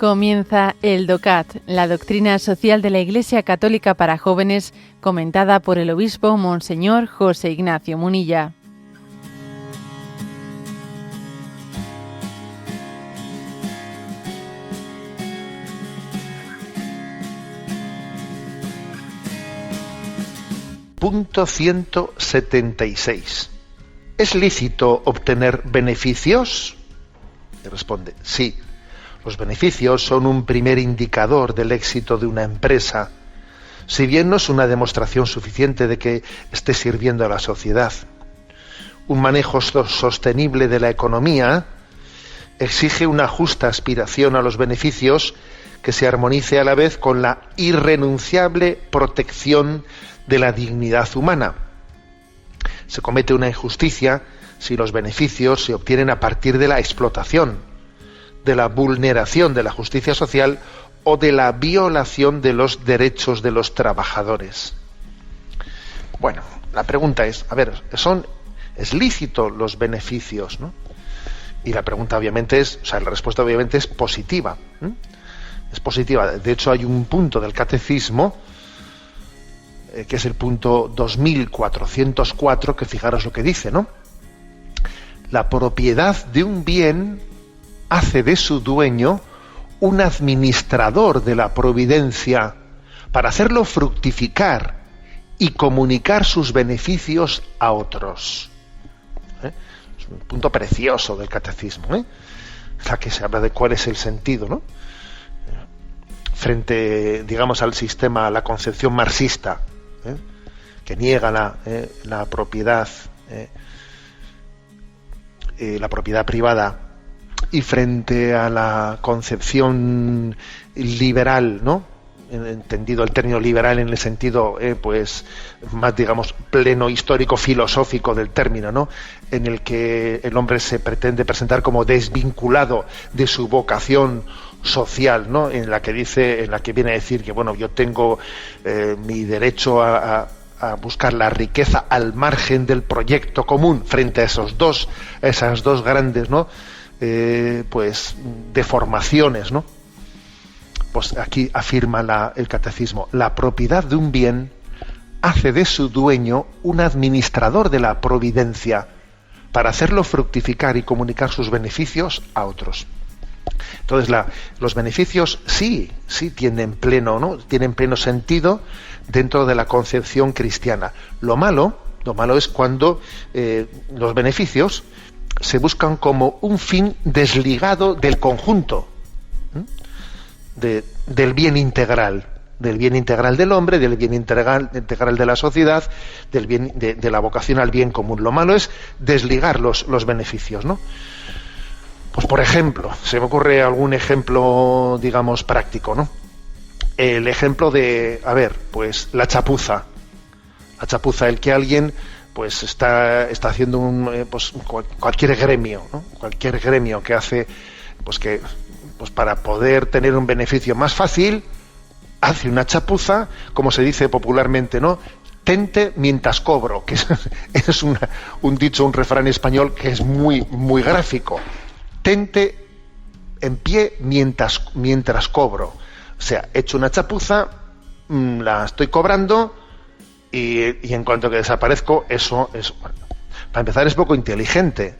Comienza el DOCAT, la doctrina social de la Iglesia Católica para jóvenes, comentada por el obispo Monseñor José Ignacio Munilla. Punto 176. ¿Es lícito obtener beneficios? Y responde, sí. Los beneficios son un primer indicador del éxito de una empresa, si bien no es una demostración suficiente de que esté sirviendo a la sociedad. Un manejo sostenible de la economía exige una justa aspiración a los beneficios que se armonice a la vez con la irrenunciable protección de la dignidad humana. Se comete una injusticia si los beneficios se obtienen a partir de la explotación, de la vulneración de la justicia social o de la violación de los derechos de los trabajadores. Bueno, la pregunta es, ¿es lícito los beneficios, ¿no? Y la pregunta obviamente la respuesta obviamente es positiva. Es positiva. De hecho, hay un punto del catecismo que es el punto 2404, que fijaros lo que dice, ¿no? La propiedad de un bien hace de su dueño un administrador de la providencia para hacerlo fructificar y comunicar sus beneficios a otros. Es un punto precioso del catecismo, en la que se habla de cuál es el sentido, ¿no? Frente, digamos, al sistema, a la concepción marxista, que niega la propiedad privada, y frente a la concepción liberal, ¿no? Entendido el término liberal en el sentido más, digamos, pleno histórico filosófico del término, ¿no? En el que el hombre se pretende presentar como desvinculado de su vocación social, ¿no? En la que viene a decir que, bueno, yo tengo mi derecho a buscar la riqueza al margen del proyecto común, frente a esas dos grandes, ¿no? Deformaciones, ¿no? Pues aquí afirma el catecismo: la propiedad de un bien hace de su dueño un administrador de la providencia para hacerlo fructificar y comunicar sus beneficios a otros. Entonces los beneficios sí tienen pleno sentido dentro de la concepción cristiana. Lo malo es cuando los beneficios se buscan como un fin desligado del conjunto, del bien integral del hombre, del bien integral de la sociedad, del bien de la vocación al bien común. Lo malo es desligar los beneficios, ¿no? Pues, por ejemplo, se me ocurre algún ejemplo, digamos, práctico, ¿no? El ejemplo de, la chapuza. La chapuza, el que alguien pues está haciendo cualquier gremio, ¿no? Cualquier gremio que hace, para poder tener un beneficio más fácil, hace una chapuza, como se dice popularmente, ¿no? Tente mientras cobro, que es un dicho, un refrán español que es muy, muy gráfico. Tente en pie mientras cobro. O sea, he hecho una chapuza, la estoy cobrando, y en cuanto que desaparezco, eso es, bueno, para empezar, es poco inteligente,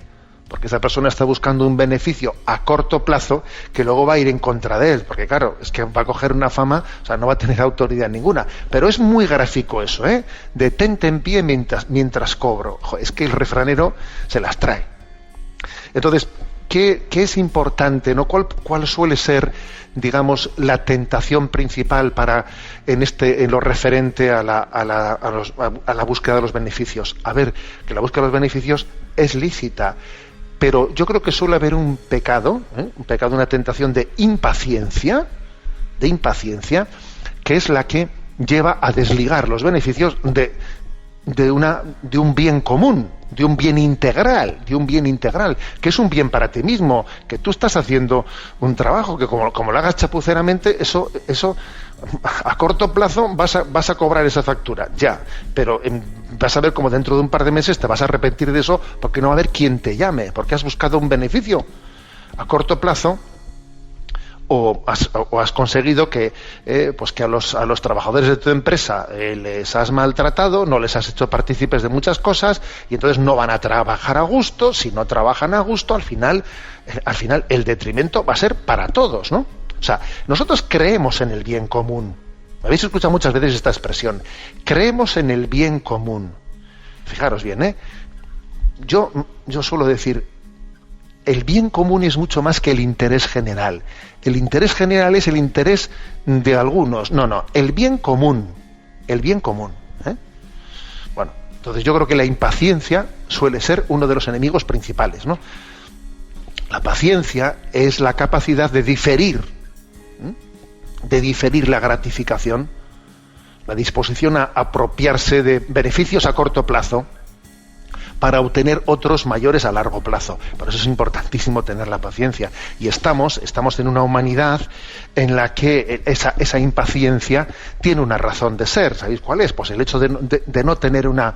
porque esa persona está buscando un beneficio a corto plazo que luego va a ir en contra de él, porque claro, es que va a coger una fama, o sea, no va a tener autoridad ninguna. Pero es muy gráfico eso, de tente en pie mientras cobro. Es que el refranero se las trae. Entonces, ¿qué es importante, ¿no? ¿Cuál suele ser, digamos, la tentación principal en lo referente a la búsqueda de los beneficios? Que la búsqueda de los beneficios es lícita, pero yo creo que suele haber un pecado, una tentación de impaciencia, que es la que lleva a desligar los beneficios de un bien común, de un bien integral, que es un bien para ti mismo, que tú estás haciendo un trabajo que como lo hagas chapuceramente, eso a corto plazo vas a cobrar esa factura, ya, pero vas a ver como dentro de un par de meses te vas a arrepentir de eso, porque no va a haber quien te llame, porque has buscado un beneficio a corto plazo, o has conseguido que pues que a los trabajadores de tu empresa les has maltratado, no les has hecho partícipes de muchas cosas, y entonces no van a trabajar a gusto. Si no trabajan a gusto, al final el detrimento va a ser para todos, ¿no? O sea, nosotros creemos en el bien común. Me habéis escuchado muchas veces esta expresión: creemos en el bien común. Fijaros bien, yo suelo decir, el bien común es mucho más que el interés general. El interés general es el interés de algunos. No, el bien común. El bien común. Bueno, entonces yo creo que la impaciencia suele ser uno de los enemigos principales, ¿no? La paciencia es la capacidad de diferir la gratificación, la disposición a apropiarse de beneficios a corto plazo para obtener otros mayores a largo plazo. Por eso es importantísimo tener la paciencia. Y estamos en una humanidad en la que esa impaciencia tiene una razón de ser. ¿Sabéis cuál es? Pues el hecho de no tener una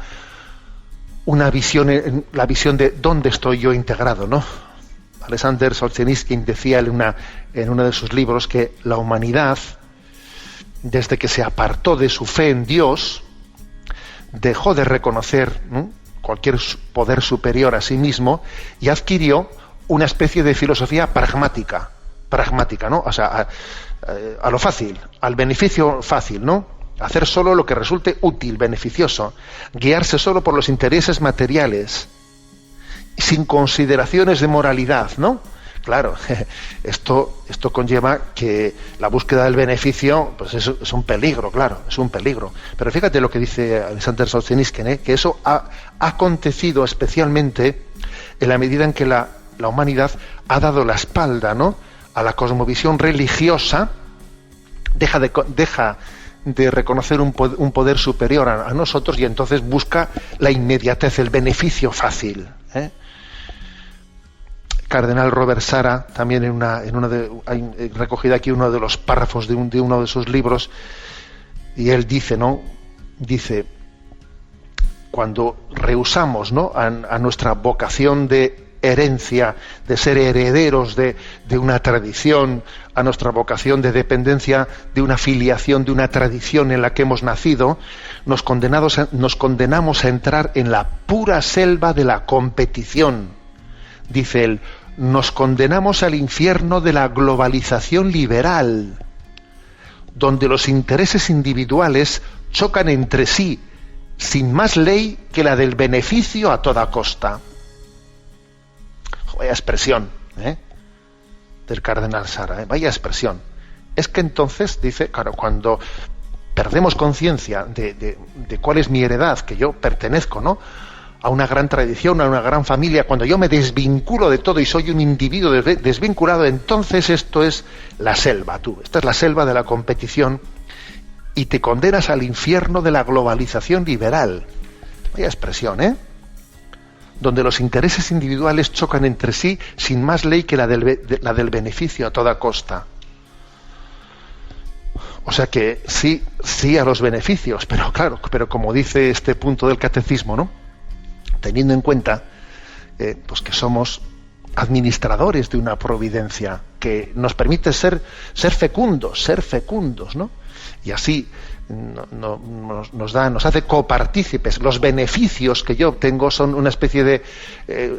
visión, la visión de dónde estoy yo integrado, ¿no? Alexander Solzhenitsyn decía en uno de sus libros que la humanidad, desde que se apartó de su fe en Dios, dejó de reconocer, ¿no?, cualquier poder superior a sí mismo, y adquirió una especie de filosofía pragmática, ¿no? O sea, a lo fácil, al beneficio fácil, ¿no? Hacer solo lo que resulte útil, beneficioso, guiarse solo por los intereses materiales, sin consideraciones de moralidad, ¿no? Claro, esto conlleva que la búsqueda del beneficio, pues es un peligro, claro, es un peligro. Pero fíjate lo que dice Alexander Solzhenitsyn, que eso ha acontecido especialmente en la medida en que la humanidad ha dado la espalda, ¿no?, a la cosmovisión religiosa, deja de reconocer un poder superior a nosotros, y entonces busca la inmediatez, el beneficio fácil, Cardenal Robert Sara, también hay recogida aquí uno de los párrafos de uno de sus libros, y él dice, ¿no? Dice, cuando rehusamos, ¿no?, a nuestra vocación de herencia, de ser herederos de una tradición, a nuestra vocación de dependencia de una filiación, de una tradición en la que hemos nacido, nos condenamos a entrar en la pura selva de la competición. Dice él, nos condenamos al infierno de la globalización liberal, donde los intereses individuales chocan entre sí, sin más ley que la del beneficio a toda costa. Vaya expresión, del cardenal Sara, vaya expresión. Es que entonces, dice, claro, cuando perdemos conciencia de cuál es mi heredad, que yo pertenezco, ¿no?, a una gran tradición, a una gran familia, cuando yo me desvinculo de todo y soy un individuo desvinculado, entonces esto es la selva, esta es la selva de la competición, y te condenas al infierno de la globalización liberal. Vaya expresión, donde los intereses individuales chocan entre sí sin más ley que la del beneficio a toda costa. O sea que sí a los beneficios, pero claro, pero como dice este punto del catecismo, ¿no?, teniendo en cuenta pues que somos administradores de una providencia que nos permite ser fecundos, ¿no? Y así nos hace copartícipes. Los beneficios que yo obtengo son una especie de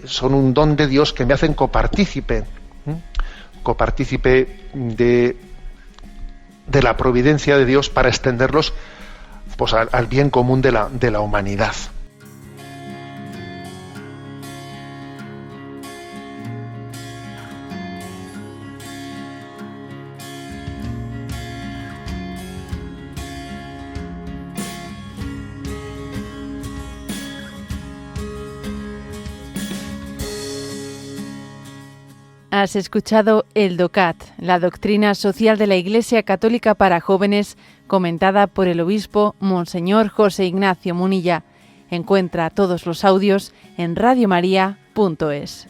son un don de Dios que me hacen copartícipe de la providencia de Dios para extenderlos, pues al bien común de la humanidad. Has escuchado el DOCAT, la doctrina social de la Iglesia Católica para jóvenes, comentada por el obispo Monseñor José Ignacio Munilla. Encuentra todos los audios en radiomaria.es.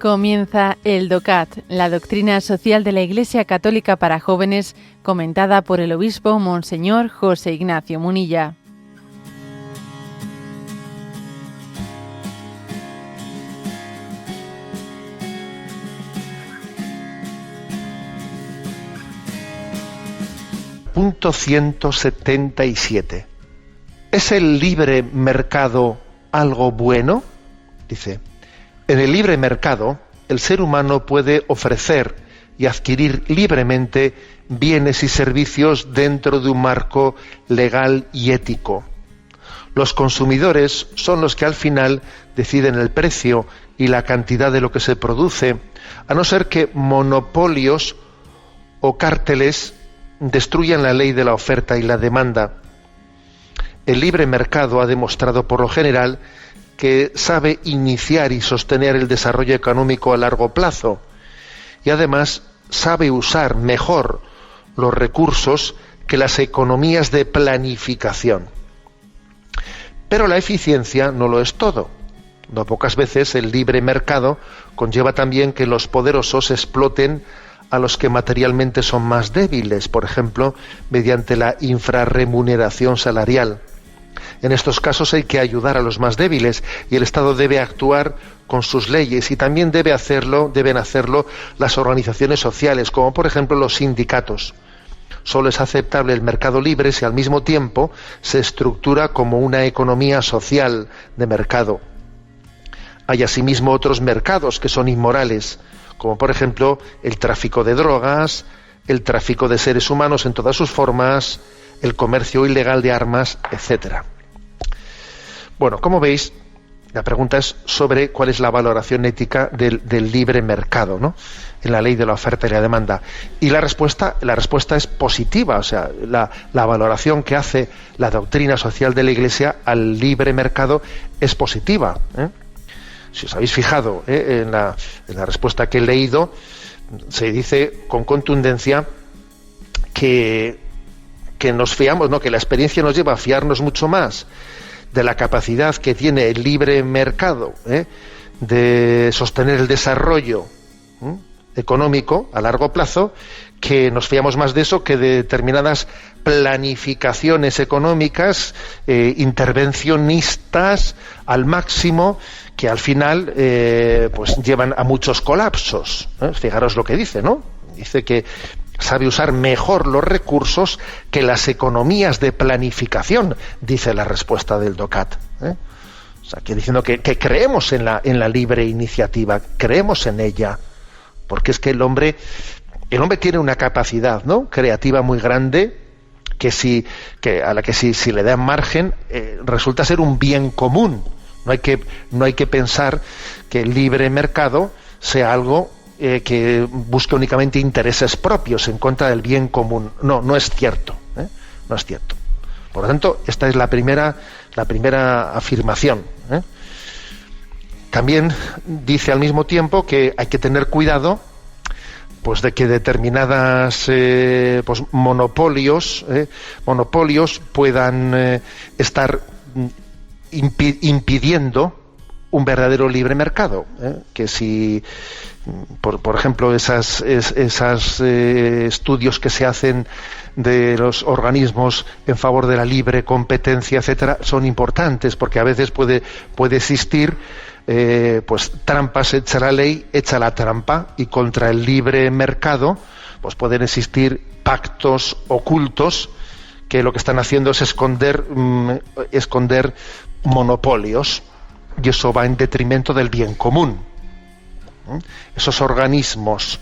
Comienza el DOCAT, la doctrina social de la Iglesia Católica para jóvenes, comentada por el obispo Monseñor José Ignacio Munilla. Punto 177. ¿Es el libre mercado algo bueno? Dice, en el libre mercado, el ser humano puede ofrecer y adquirir libremente bienes y servicios dentro de un marco legal y ético. Los consumidores son los que al final deciden el precio y la cantidad de lo que se produce, a no ser que monopolios o cárteles destruyan la ley de la oferta y la demanda. El libre mercado ha demostrado por lo general que sabe iniciar y sostener el desarrollo económico a largo plazo y además sabe usar mejor los recursos que las economías de planificación. Pero la eficiencia no lo es todo. No pocas veces el libre mercado conlleva también que los poderosos exploten a los que materialmente son más débiles, por ejemplo, mediante la infrarremuneración salarial. En estos casos hay que ayudar a los más débiles y el Estado debe actuar con sus leyes y también deben hacerlo las organizaciones sociales, como por ejemplo los sindicatos. Solo es aceptable el mercado libre si al mismo tiempo se estructura como una economía social de mercado. Hay asimismo otros mercados que son inmorales, como por ejemplo el tráfico de drogas, el tráfico de seres humanos en todas sus formas, el comercio ilegal de armas, etcétera. Bueno, como veis, la pregunta es sobre cuál es la valoración ética del libre mercado, ¿no?, en la ley de la oferta y la demanda. Y la respuesta es positiva, o sea, la valoración que hace la doctrina social de la Iglesia al libre mercado es positiva, ¿eh? Si os habéis fijado en la respuesta que he leído, se dice con contundencia que nos fiamos, ¿no?, que la experiencia nos lleva a fiarnos mucho más de la capacidad que tiene el libre mercado de sostener el desarrollo económico a largo plazo, que nos fiamos más de eso que de determinadas planificaciones económicas intervencionistas al máximo, que al final pues llevan a muchos colapsos. Fijaros lo que dice, ¿no? Dice que sabe usar mejor los recursos que las economías de planificación, dice la respuesta del DOCAT. O sea, que diciendo que creemos en la libre iniciativa, creemos en ella, porque es que el hombre tiene una capacidad, ¿no?, creativa muy grande, a la que si le dan margen resulta ser un bien común. No hay que pensar que el libre mercado sea algo que busque únicamente intereses propios en contra del bien común. No es cierto, no es cierto. Por lo tanto, esta es la primera afirmación. También dice al mismo tiempo que hay que tener cuidado, pues, de que determinadas pues monopolios puedan estar impidiendo un verdadero libre mercado, que si por ejemplo esos estudios que se hacen de los organismos en favor de la libre competencia, etcétera, son importantes, porque a veces puede existir pues trampas, hecha la ley, hecha la trampa, y contra el libre mercado pues pueden existir pactos ocultos que lo que están haciendo es esconder monopolios, y eso va en detrimento del bien común. Esos organismos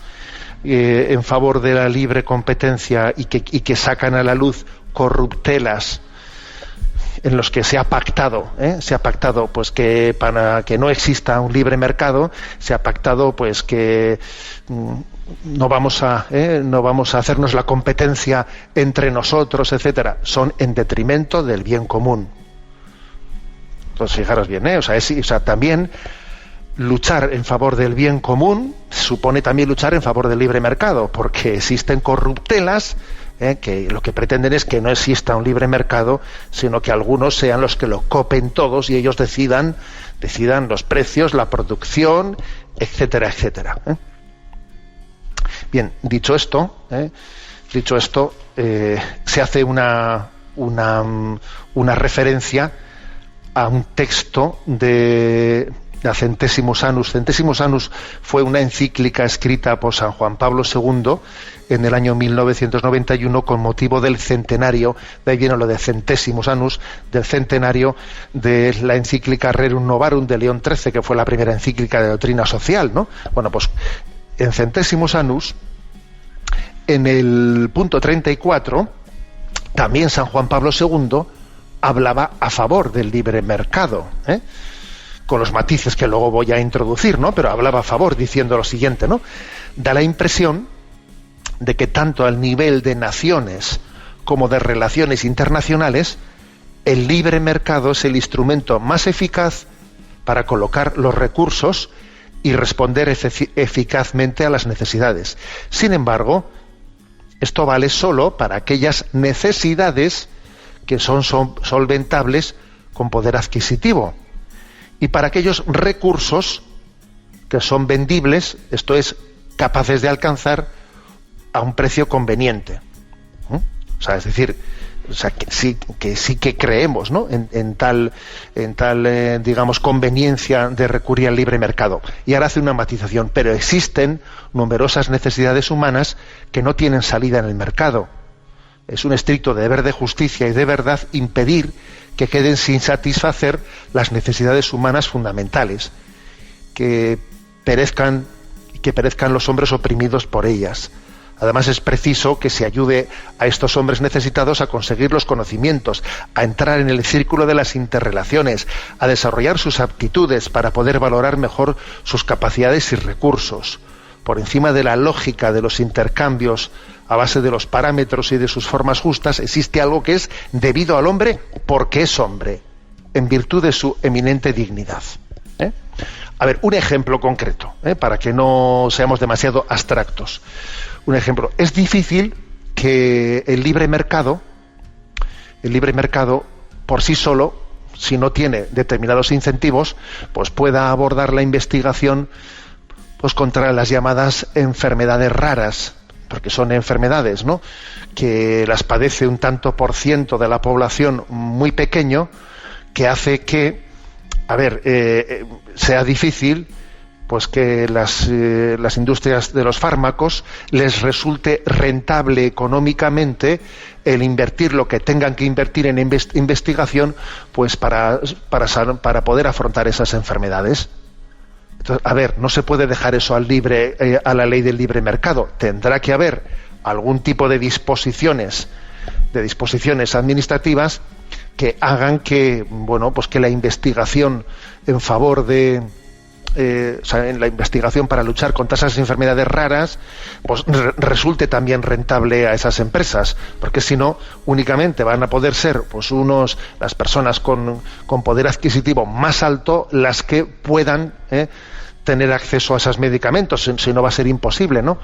en favor de la libre competencia y que sacan a la luz corruptelas en los que se ha pactado pues que para que no exista un libre mercado se ha pactado pues que no vamos a hacernos la competencia entre nosotros, etcétera. Son en detrimento del bien común. Entonces, fijaros bien, o sea, también luchar en favor del bien común supone también luchar en favor del libre mercado, porque existen corruptelas que lo que pretenden es que no exista un libre mercado, sino que algunos sean los que lo copen todos y ellos decidan los precios, la producción, etcétera, etcétera. Bien, dicho esto, se hace una referencia a un texto de Centesimus Annus. Centesimus Annus fue una encíclica escrita por San Juan Pablo II en el año 1991 con motivo del centenario, de ahí viene lo de Centesimus Annus, del centenario de la encíclica Rerum Novarum de León XIII, que fue la primera encíclica de doctrina social, ¿no? Bueno, pues en Centesimus Annus, en el punto 34, también San Juan Pablo II hablaba a favor del libre mercado, con los matices que luego voy a introducir, ¿no? Pero hablaba a favor diciendo lo siguiente, ¿no? Da la impresión de que tanto al nivel de naciones como de relaciones internacionales, el libre mercado es el instrumento más eficaz para colocar los recursos y responder eficazmente a las necesidades. Sin embargo, esto vale solo para aquellas necesidades que son solventables con poder adquisitivo, y para aquellos recursos que son vendibles, esto es, capaces de alcanzar a un precio conveniente. O sea, es decir, que sí que creemos, ¿no? en tal digamos, conveniencia de recurrir al libre mercado. Y ahora hace una matización, pero existen numerosas necesidades humanas que no tienen salida en el mercado. Es un estricto deber de justicia y de verdad impedir que queden sin satisfacer las necesidades humanas fundamentales, que perezcan los hombres oprimidos por ellas. Además, es preciso que se ayude a estos hombres necesitados a conseguir los conocimientos, a entrar en el círculo de las interrelaciones, a desarrollar sus aptitudes para poder valorar mejor sus capacidades y recursos. Por encima de la lógica de los intercambios a base de los parámetros y de sus formas justas, existe algo que es debido al hombre porque es hombre, en virtud de su eminente dignidad. A ver, un ejemplo concreto, para que no seamos demasiado abstractos. Un ejemplo, es difícil que el libre mercado por sí solo, si no tiene determinados incentivos, pues pueda abordar la investigación pues contra las llamadas enfermedades raras, porque son enfermedades, ¿no?, que las padece un tanto por ciento de la población muy pequeño, que hace que, sea difícil pues que las industrias de los fármacos les resulte rentable económicamente el invertir lo que tengan que invertir en investigación, pues para poder afrontar esas enfermedades. Entonces, no se puede dejar eso a la ley del libre mercado. Tendrá que haber algún tipo de disposiciones administrativas que hagan que, pues que la investigación en favor de en la investigación para luchar contra esas enfermedades raras, pues resulte también rentable a esas empresas, porque si no, únicamente van a poder ser pues las personas con poder adquisitivo más alto las que puedan tener acceso a esos medicamentos, si no va a ser imposible, ¿no?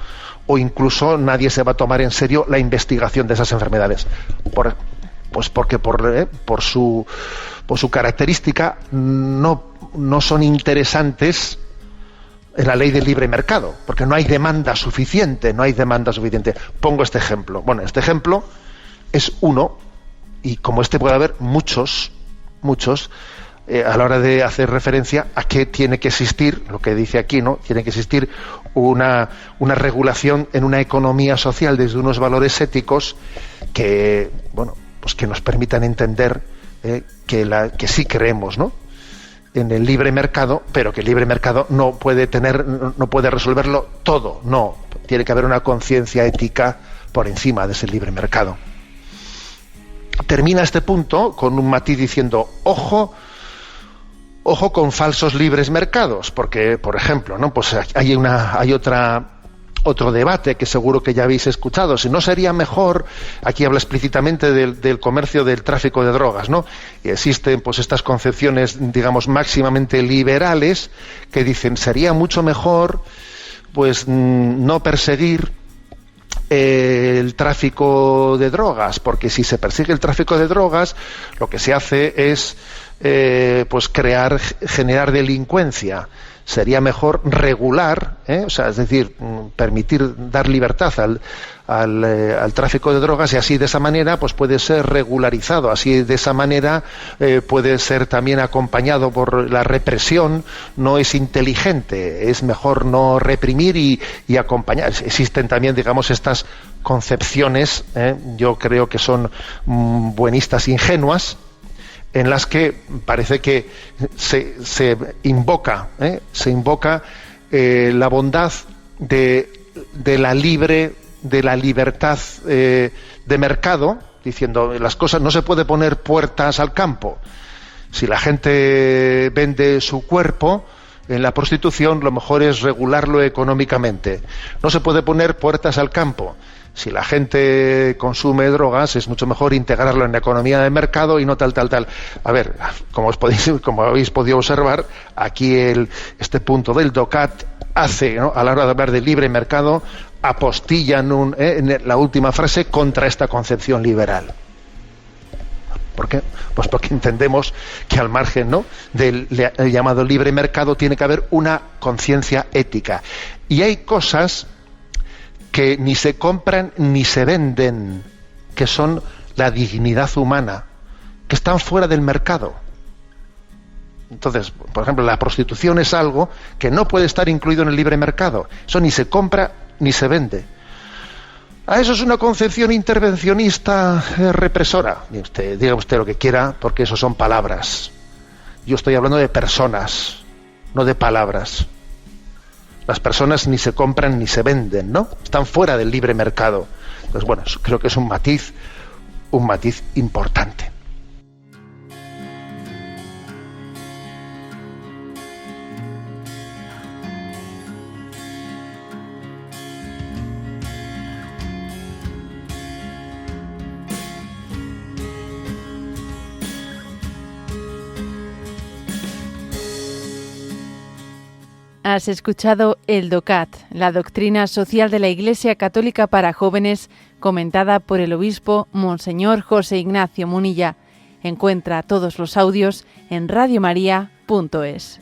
O incluso nadie se va a tomar en serio la investigación de esas enfermedades, porque por su característica no son interesantes en la ley del libre mercado, porque no hay demanda suficiente. Pongo este ejemplo. Bueno, este ejemplo es uno, y como este puede haber muchos, a la hora de hacer referencia a que tiene que existir, lo que dice aquí, ¿no? Tiene que existir una regulación en una economía social desde unos valores éticos que, pues que nos permitan entender que sí creemos, ¿no?, en el libre mercado, pero que el libre mercado no puede resolverlo todo. No, tiene que haber una conciencia ética por encima de ese libre mercado. Termina este punto con un matiz diciendo: ojo con falsos libres mercados, porque, por ejemplo, ¿no?, pues hay otro debate que seguro que ya habéis escuchado. Si no sería mejor, aquí habla explícitamente del comercio, del tráfico de drogas, ¿no? Y existen pues estas concepciones, digamos, máximamente liberales, que dicen sería mucho mejor pues no perseguir el tráfico de drogas, porque si se persigue el tráfico de drogas, lo que se hace es pues generar delincuencia. Sería mejor regular, o sea, es decir, permitir dar libertad al tráfico de drogas, y así de esa manera pues puede ser regularizado, así de esa manera puede ser también acompañado por la represión. No es inteligente, es mejor no reprimir y acompañar. Existen también, digamos, estas concepciones, yo creo que son buenistas ingenuas, en las que parece que se invoca la bondad de la libertad de mercado, diciendo las cosas, no se puede poner puertas al campo. Si la gente vende su cuerpo en la prostitución, lo mejor es regularlo económicamente. No se puede poner puertas al campo. Si la gente consume drogas, es mucho mejor integrarlo en la economía de mercado y no tal. A ver, como habéis podido observar, aquí este punto del DOCAT hace, ¿no?, a la hora de hablar de libre mercado, apostilla en la última frase contra esta concepción liberal. ¿Por qué? Pues porque entendemos que al margen, ¿no?, del llamado libre mercado tiene que haber una conciencia ética. Y hay cosas que ni se compran ni se venden, que son la dignidad humana, que están fuera del mercado. Entonces, por ejemplo, la prostitución es algo que no puede estar incluido en el libre mercado. Eso ni se compra ni se vende. Eso es una concepción intervencionista represora. Diga usted lo que quiera, porque eso son palabras. Yo estoy hablando de personas, no de palabras. Las personas ni se compran ni se venden, ¿no? Están fuera del libre mercado. Entonces, bueno, creo que es un matiz importante. Has escuchado el DOCAT, la doctrina social de la Iglesia Católica para jóvenes, comentada por el obispo Monseñor José Ignacio Munilla. Encuentra todos los audios en radiomaria.es.